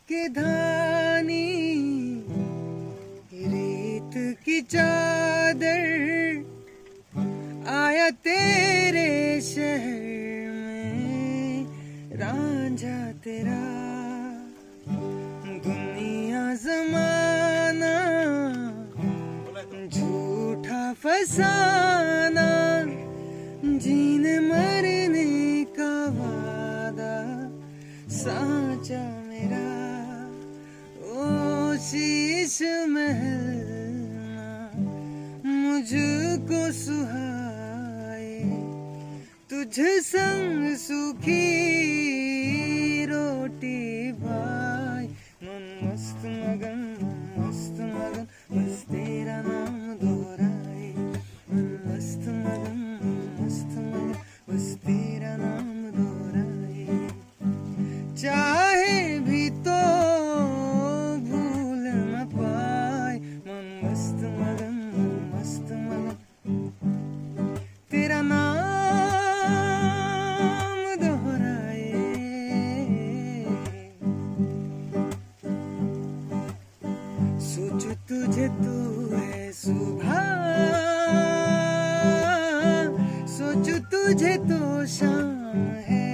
के धानी रेत की चादर आया तेरे शहर में रांझा तेरा। दुनिया जमाना झूठा फसाना जीने मरने का वादा साचा मेरा। ओ शीश महल मुझको सुहाए तुझ संग सूखी रोटी भाई। मन मस्त मगन बस तेरा नाम दोहराए। मन मस्त मगन बस तेरा नाम दोहराए। चाहे भी तो भूल न पाए। मन मस्त मगन तेरा नाम दोहराए। सोचो तुझे तू है सुबह, सोचो तुझे तो शाम है।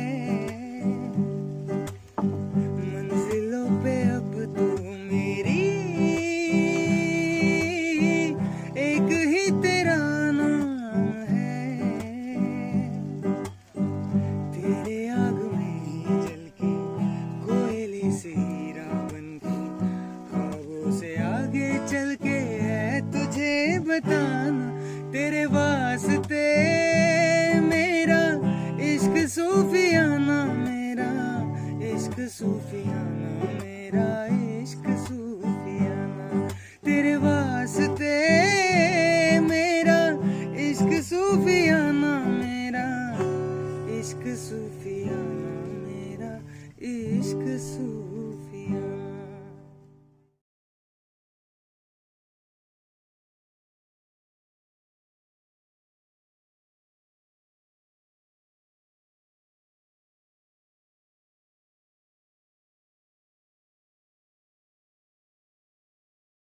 मंजिलों पे अब तू मेरी एक ही तेरा नाम है। तेरे आग में जल के कोयले से हीरा बन के ख्वाबों से आगे चल के है तुझे बताना। तेरे वास्ते मेरा इश्क सूफियाना, मेरा इश्क सूफियाना, मेरा इश्क